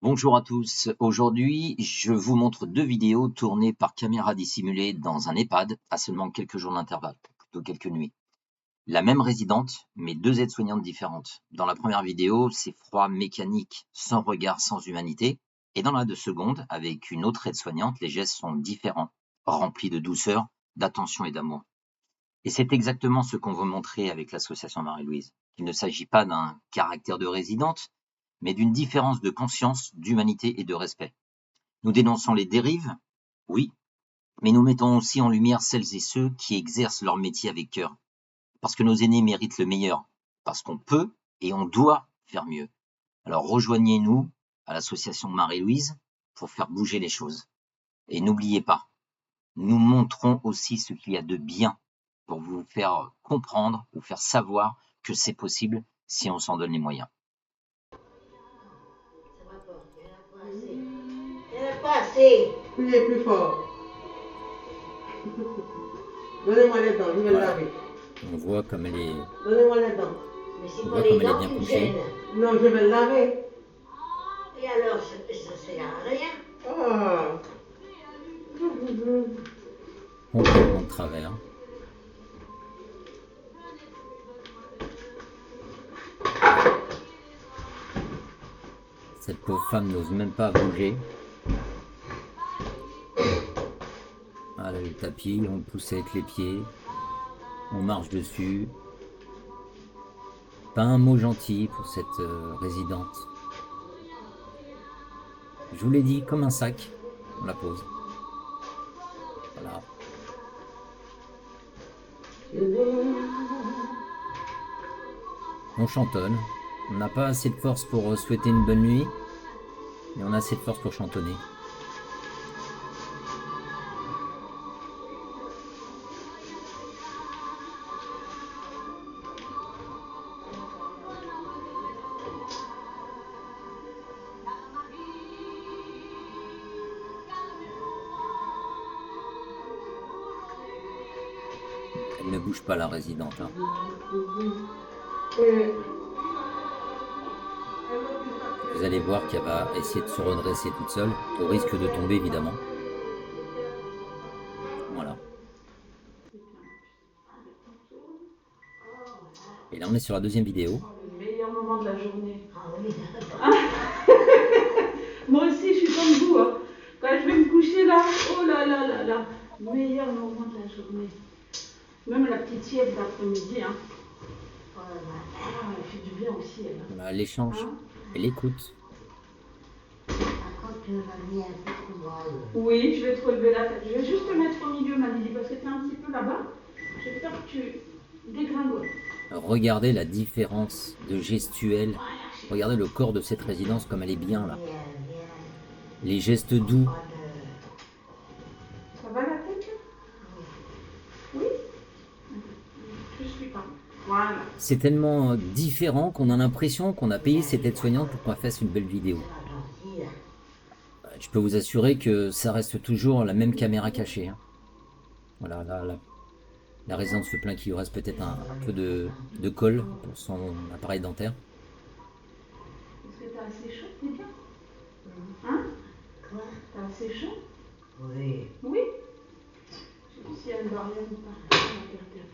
Bonjour à tous, aujourd'hui je vous montre deux vidéos tournées par caméra dissimulée dans un EHPAD à seulement quelques jours d'intervalle, plutôt quelques nuits. La même résidente, mais deux aides-soignantes différentes. Dans la première vidéo, c'est froid, mécanique, sans regard, sans humanité. Et dans la seconde, avec une autre aide-soignante, les gestes sont différents, remplis de douceur, d'attention et d'amour. Et c'est exactement ce qu'on veut montrer avec l'association Marie-Louise. Il ne s'agit pas d'un caractère de résidente, mais d'une différence de conscience, d'humanité et de respect. Nous dénonçons les dérives, oui, mais nous mettons aussi en lumière celles et ceux qui exercent leur métier avec cœur. Parce que nos aînés méritent le meilleur, parce qu'on peut et on doit faire mieux. Alors rejoignez-nous à l'association Marie-Louise pour faire bouger les choses. Et n'oubliez pas, nous montrons aussi ce qu'il y a de bien pour vous faire comprendre, vous faire savoir que c'est possible si on s'en donne les moyens. Ça va pas, il n'y en a pas assez. Il n'y en a pas assez. Criez plus fort. Donnez-moi les dents, je vais le Voilà. laver. On voit comme elle est, Donnez-moi les dents. Mais c'est on pas voit les comme elle est dents bien qui me couchée. gênent. Non, je vais le laver. Et alors, ça sert à rien. Ah. Complètement de travers. Cette pauvre femme n'ose même pas bouger. Ah là, le tapis, on le pousse avec les pieds. On marche dessus. Pas un mot gentil pour cette résidente. Je vous l'ai dit, comme un sac, on la pose. Voilà. On chantonne. On n'a pas assez de force pour souhaiter une bonne nuit, mais on a assez de force pour chantonner. Elle ne bouge pas, la résidente. Hein. Vous allez voir qu'elle va essayer de se redresser toute seule, au risque de tomber évidemment. Voilà. Et là on est sur la deuxième vidéo. Le meilleur moment de la journée. Ah oui. Moi aussi, je suis comme vous. Hein. Quand je vais me coucher là, oh là là là là, meilleur moment de la journée. Même la petite sieste d'après-midi. Hein. Oh là là. Ah, elle fait du bien aussi, elle. Hein. Voilà, l'échange, elle écoute. Par contre, tu m'as mis un peu trop molle. Oui, je vais te relever la tête. Je vais juste te mettre au milieu, ma Lily, parce que tu es un petit peu là-bas. J'ai peur que tu dégringoles. Regardez la différence de gestuelle. Regardez le corps de cette résidence comme elle est bien là. Bien, bien. Les gestes doux. Pas de... Ça va la tête là? Oui. Je suis pas. Voilà. C'est tellement différent qu'on a l'impression qu'on a payé cette aide-soignante pour qu'on fasse une belle vidéo. C'est pas gentil, là. Je peux vous assurer que ça reste toujours la même caméra cachée. Hein. Voilà, la résidente se plaint qu'il lui reste peut-être un peu de colle pour son appareil dentaire. Est-ce que t'as assez chaud, Nika? Hein? Quoi? T'as assez chaud? Oui. Oui. Je sais pas s'il y a une barrière ou pas. On va regarder après.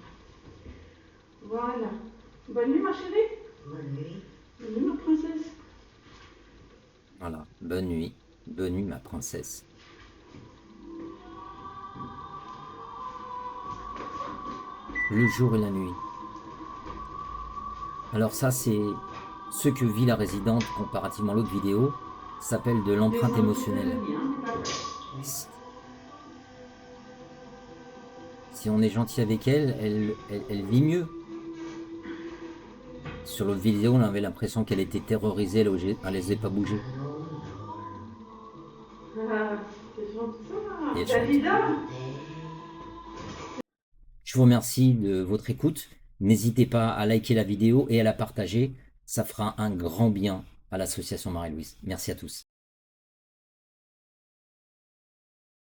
Voilà. Bonne nuit, ma chérie. Bonne nuit. Bonne nuit, ma princesse. Voilà, bonne nuit ma princesse. Le jour et la nuit. Alors ça, c'est ce que vit la résidente comparativement à l'autre vidéo. Ça s'appelle de l'empreinte émotionnelle. Si on est gentil avec elle, elle vit mieux. Sur l'autre vidéo, on avait l'impression qu'elle était terrorisée, elle ne osait pas bouger. Ah, c'est gentil ça. Et Dalida. Je vous remercie de votre écoute. N'hésitez pas à liker la vidéo et à la partager. Ça fera un grand bien à l'association Marie-Louise. Merci à tous.